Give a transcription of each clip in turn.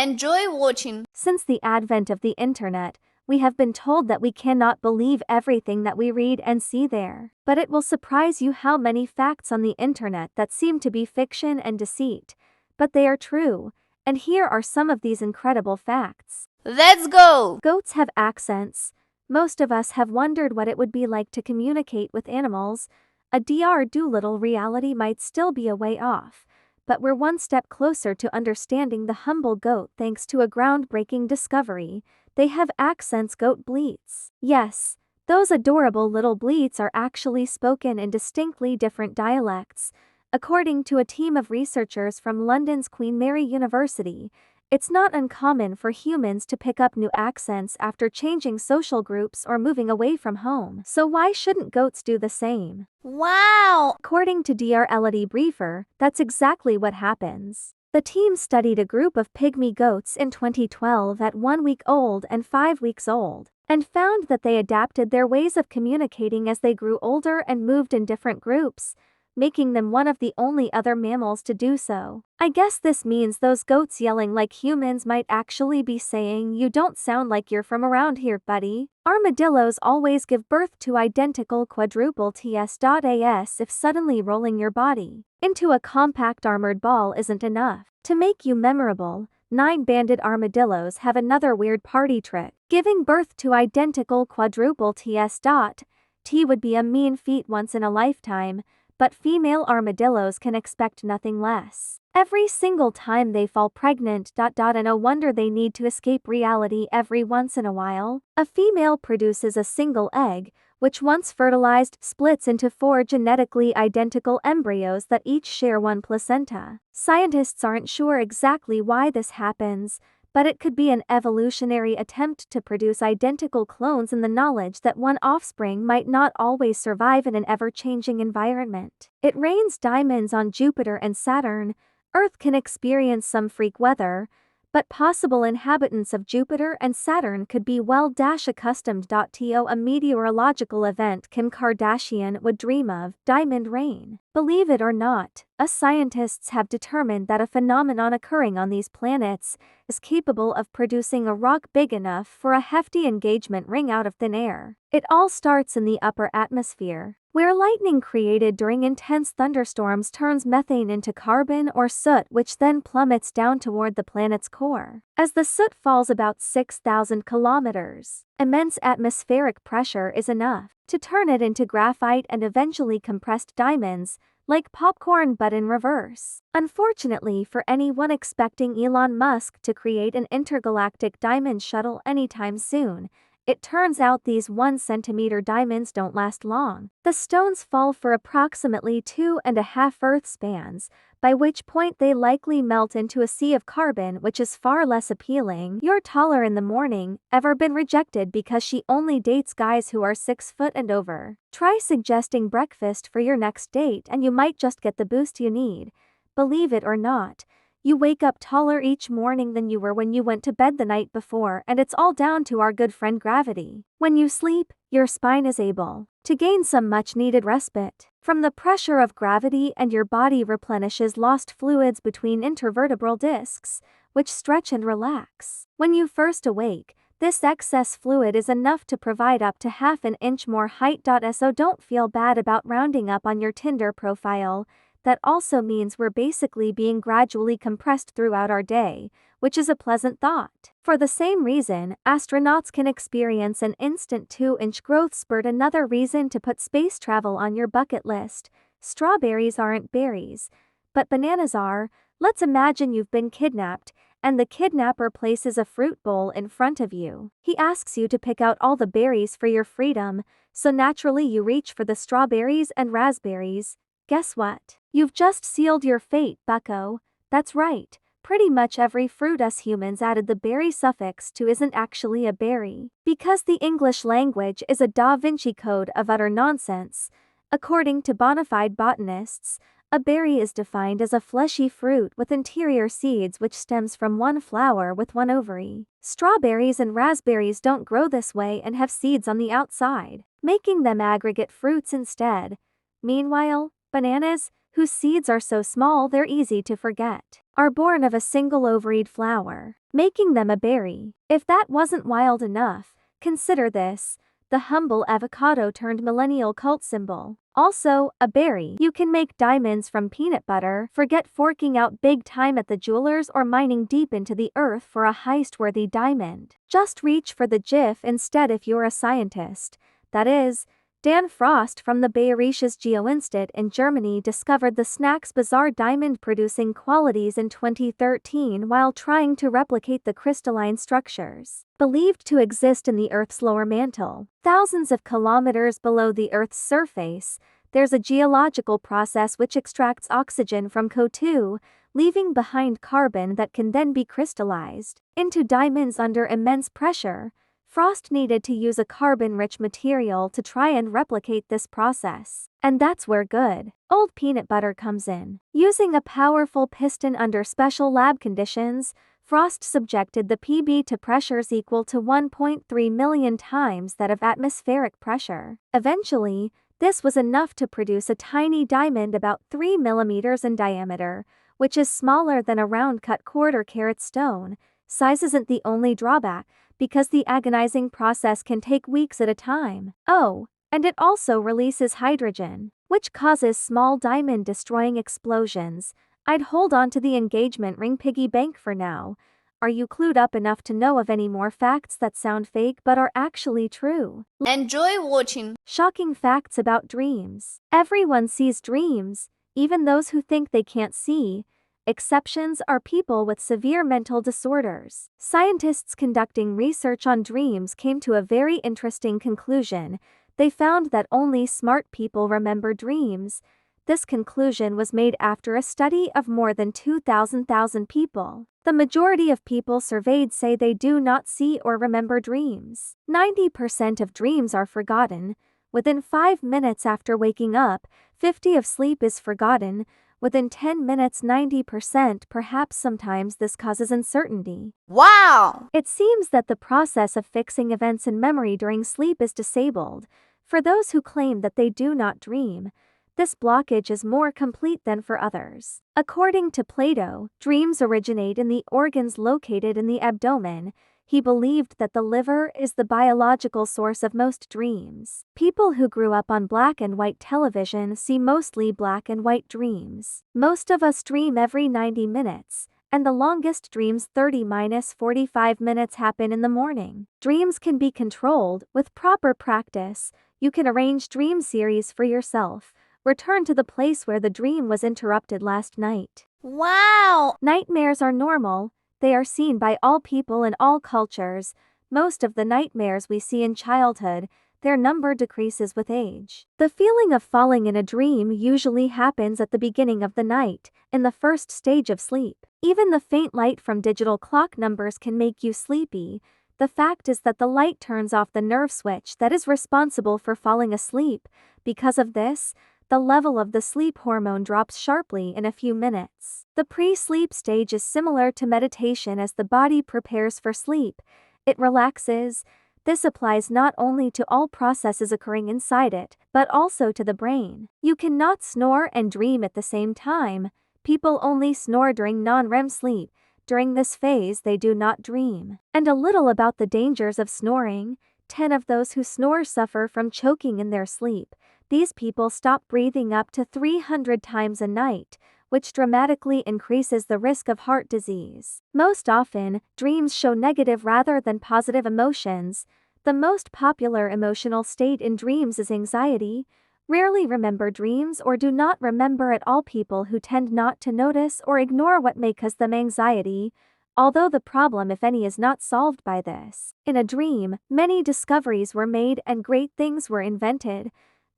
Enjoy watching. Since the advent of the internet, we have been told that we cannot believe everything that we read and see there. But it will surprise you how many facts on the internet that seem to be fiction and deceit, but they are true, and here are some of these incredible facts. Let's go! Goats have accents. Most of us have wondered what it would be like to communicate with animals. A Dr. Dolittle reality might still be a way off, but we're one step closer to understanding the humble goat thanks to a groundbreaking discovery. They have accents. Goat bleats. Yes, those adorable little bleats are actually spoken in distinctly different dialects. According to a team of researchers from London's Queen Mary University, it's not uncommon for humans to pick up new accents after changing social groups or moving away from home. So why shouldn't goats do the same? Wow! According to Dr. Elodie Briefer, that's exactly what happens. The team studied a group of pygmy goats in 2012 at 1 week old and 5 weeks old, and found that they adapted their ways of communicating as they grew older and moved in different groups, making them one of the only other mammals to do so. I guess this means those goats yelling like humans might actually be saying, "You don't sound like you're from around here, buddy." Armadillos always give birth to identical quadruple Ts.as if suddenly rolling your body into a compact armored ball isn't enough to make you memorable. 9-banded armadillos have another weird party trick. Giving birth to identical quadruple T would be a mean feat once in a lifetime, but female armadillos can expect nothing less every single time they fall pregnant. And no wonder they need to escape reality every once in a while. A female produces a single egg, which once fertilized splits into 4 genetically identical embryos that each share one placenta. Scientists aren't sure exactly why this happens, but it could be an evolutionary attempt to produce identical clones in the knowledge that one offspring might not always survive in an ever-changing environment. It rains diamonds on Jupiter and Saturn. Earth can experience some freak weather, but possible inhabitants of Jupiter and Saturn could be well-accustomed to a meteorological event Kim Kardashian would dream of, diamond rain. Believe it or not, us scientists have determined that a phenomenon occurring on these planets is capable of producing a rock big enough for a hefty engagement ring out of thin air. It all starts in the upper atmosphere, where lightning created during intense thunderstorms turns methane into carbon or soot, which then plummets down toward the planet's core. As the soot falls about 6,000 kilometers, immense atmospheric pressure is enough to turn it into graphite and eventually compressed diamonds, like popcorn but in reverse. Unfortunately for anyone expecting Elon Musk to create an intergalactic diamond shuttle anytime soon, it turns out these 1-centimeter diamonds don't last long. The stones fall for approximately 2.5 Earth spans, by which point they likely melt into a sea of carbon, which is far less appealing. You're taller in the morning. Ever been rejected because she only dates guys who are 6 foot and over? Try suggesting breakfast for your next date and you might just get the boost you need. Believe it or not, you wake up taller each morning than you were when you went to bed the night before, and it's all down to our good friend gravity. When you sleep, your spine is able to gain some much-needed respite from the pressure of gravity, and your body replenishes lost fluids between intervertebral discs, which stretch and relax. When you first awake, this excess fluid is enough to provide up to half an inch more height. So don't feel bad about rounding up on your Tinder profile. That also means we're basically being gradually compressed throughout our day, which is a pleasant thought. For the same reason, astronauts can experience an instant 2-inch growth spurt. Another reason to put space travel on your bucket list. Strawberries aren't berries, but bananas are. Let's imagine you've been kidnapped, and the kidnapper places a fruit bowl in front of you. He asks you to pick out all the berries for your freedom, so naturally you reach for the strawberries and raspberries. Guess what? You've just sealed your fate, bucko. That's right, pretty much every fruit us humans added the berry suffix to isn't actually a berry, because the English language is a Da Vinci Code of utter nonsense. According to bona fide botanists, a berry is defined as a fleshy fruit with interior seeds which stems from one flower with one ovary. Strawberries and raspberries don't grow this way and have seeds on the outside, making them aggregate fruits instead. Meanwhile, bananas, whose seeds are so small they're easy to forget, are born of a single ovaried flower, making them a berry. If that wasn't wild enough, consider this: the humble avocado turned millennial cult symbol. Also, a berry. You can make diamonds from peanut butter. Forget forking out big time at the jewelers or mining deep into the earth for a heist-worthy diamond. Just reach for the GIF instead if you're a scientist. That is, Dan Frost from the Bayerisches Geoinstitut in Germany discovered the snack's bizarre diamond-producing qualities in 2013 while trying to replicate the crystalline structures believed to exist in the Earth's lower mantle. Thousands of kilometers below the Earth's surface, there's a geological process which extracts oxygen from CO2, leaving behind carbon that can then be crystallized into diamonds under immense pressure. Frost needed to use a carbon-rich material to try and replicate this process. And that's where good old peanut butter comes in. Using a powerful piston under special lab conditions, Frost subjected the PB to pressures equal to 1.3 million times that of atmospheric pressure. Eventually, this was enough to produce a tiny diamond about 3 millimeters in diameter, which is smaller than a round-cut quarter-carat stone. Size isn't the only drawback, because the agonizing process can take weeks at a time. Oh, and it also releases hydrogen, which causes small diamond-destroying explosions. I'd hold on to the engagement ring piggy bank for now. Are you clued up enough to know of any more facts that sound fake but are actually true? Enjoy watching. Shocking facts about dreams. Everyone sees dreams, even those who think they can't see. Exceptions are people with severe mental disorders. Scientists conducting research on dreams came to a very interesting conclusion. They found that only smart people remember dreams. This conclusion was made after a study of more than 2,000 people. The majority of people surveyed say they do not see or remember dreams. 90% of dreams are forgotten. Within 5 minutes after waking up, 50% of sleep is forgotten. Within 10 minutes 90%. Perhaps sometimes this causes uncertainty. Wow! It seems that the process of fixing events in memory during sleep is disabled. For those who claim that they do not dream, this blockage is more complete than for others. According to Plato, dreams originate in the organs located in the abdomen. He believed that the liver is the biological source of most dreams. People who grew up on black and white television see mostly black and white dreams. Most of us dream every 90 minutes, and the longest dreams 30-45 minutes happen in the morning. Dreams can be controlled with proper practice. You can arrange dream series for yourself. Return to the place where the dream was interrupted last night. Wow! Nightmares are normal. They are seen by all people in all cultures. Most of the nightmares we see in childhood, their number decreases with age. The feeling of falling in a dream usually happens at the beginning of the night, in the first stage of sleep. Even the faint light from digital clock numbers can make you sleepy. The fact is that the light turns off the nerve switch that is responsible for falling asleep. Because of this, the level of the sleep hormone drops sharply in a few minutes. The pre-sleep stage is similar to meditation as the body prepares for sleep. It relaxes. This applies not only to all processes occurring inside it, but also to the brain. You cannot snore and dream at the same time. People only snore during non-REM sleep. During this phase they do not dream. And a little about the dangers of snoring. 10 of those who snore suffer from choking in their sleep. These people stop breathing up to 300 times a night, which dramatically increases the risk of heart disease. Most often, dreams show negative rather than positive emotions. The most popular emotional state in dreams is anxiety. Rarely remember dreams or do not remember at all people who tend not to notice or ignore what may cause them anxiety, although the problem, if any, is not solved by this. In a dream, many discoveries were made and great things were invented.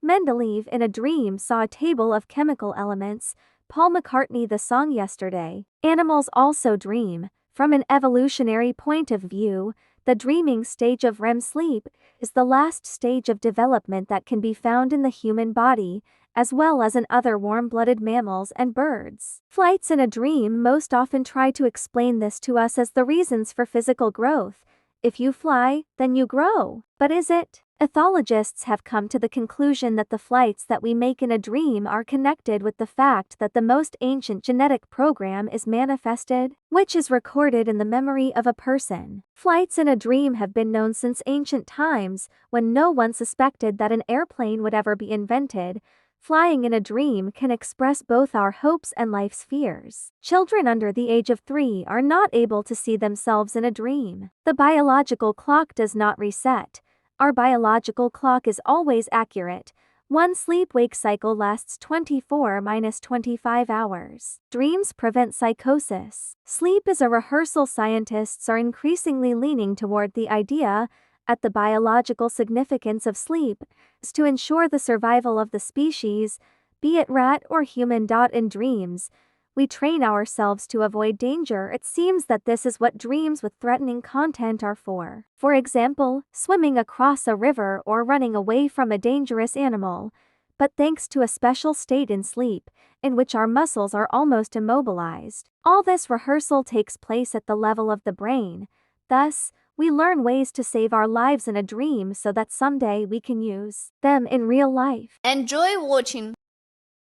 Mendeleev in a dream saw a table of chemical elements. Paul McCartney the song Yesterday. Animals also dream. From an evolutionary point of view, the dreaming stage of REM sleep is the last stage of development that can be found in the human body, as well as in other warm-blooded mammals and birds. Flights in a dream most often try to explain this to us as the reasons for physical growth. If you fly, then you grow. But is it? Ethologists have come to the conclusion that the flights that we make in a dream are connected with the fact that the most ancient genetic program is manifested, which is recorded in the memory of a person. Flights in a dream have been known since ancient times, when no one suspected that an airplane would ever be invented. Flying in a dream can express both our hopes and life's fears. Children under the age of 3 are not able to see themselves in a dream. The biological clock does not reset. Our biological clock is always accurate. One sleep-wake cycle lasts 24–25 hours. Dreams prevent psychosis. Sleep is a rehearsal. Scientists are increasingly leaning toward the idea at the biological significance of sleep is to ensure the survival of the species, be it rat or human. In dreams, we train ourselves to avoid danger. It seems that this is what dreams with threatening content are for. For example, swimming across a river or running away from a dangerous animal. But thanks to a special state in sleep, in which our muscles are almost immobilized, all this rehearsal takes place at the level of the brain. Thus, we learn ways to save our lives in a dream so that someday we can use them in real life. Enjoy watching.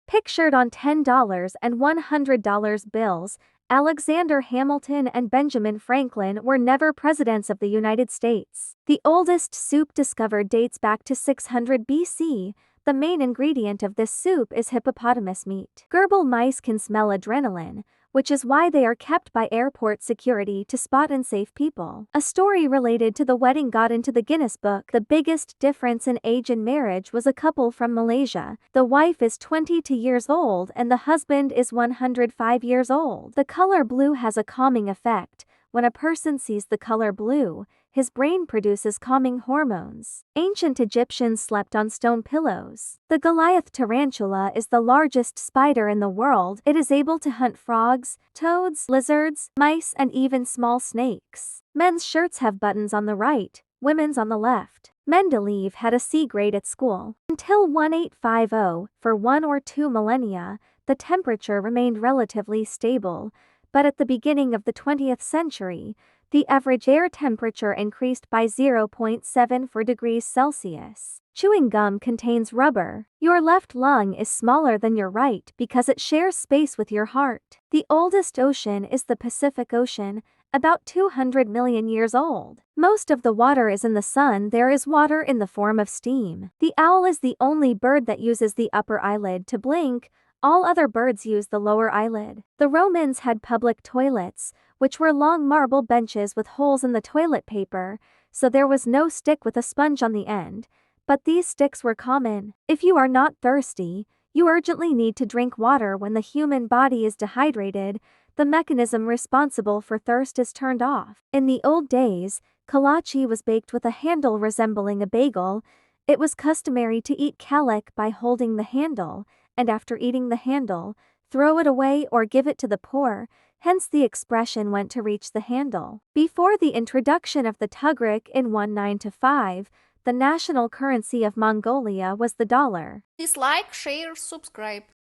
Pictured on $10 and $100 bills, Alexander Hamilton and Benjamin Franklin were never presidents of the United States. The oldest soup discovered dates back to 600 BC. The main ingredient of this soup is hippopotamus meat. Gerbil mice can smell adrenaline, which is why they are kept by airport security to spot and save people. A story related to the wedding got into the Guinness Book. The biggest difference in age in marriage was a couple from Malaysia. The wife is 22 years old and the husband is 105 years old. The color blue has a calming effect. When a person sees the color blue, his brain produces calming hormones. Ancient Egyptians slept on stone pillows. The Goliath tarantula is the largest spider in the world. It is able to hunt frogs, toads, lizards, mice, and even small snakes. Men's shirts have buttons on the right, women's on the left. Mendeleev had a C grade at school. Until 1850, for 1 or 2 millennia, the temperature remained relatively stable, but at the beginning of the 20th century, the average air temperature increased by 0.74 degrees Celsius. Chewing gum contains rubber. Your left lung is smaller than your right because it shares space with your heart. The oldest ocean is the Pacific Ocean, about 200 million years old. Most of the water is in the sun. There is water in the form of steam. The owl is the only bird that uses the upper eyelid to blink. All other birds use the lower eyelid. The Romans had public toilets, which were long marble benches with holes in the toilet paper, so there was no stick with a sponge on the end, but these sticks were common. If you are not thirsty, you urgently need to drink water. When the human body is dehydrated, the mechanism responsible for thirst is turned off. In the old days, kolache was baked with a handle resembling a bagel. It was customary to eat kalak by holding the handle, and after eating the handle, throw it away or give it to the poor, hence the expression went to reach the handle. Before the introduction of the tughrik in 1905, the national currency of Mongolia was the dollar. Please like, share, subscribe.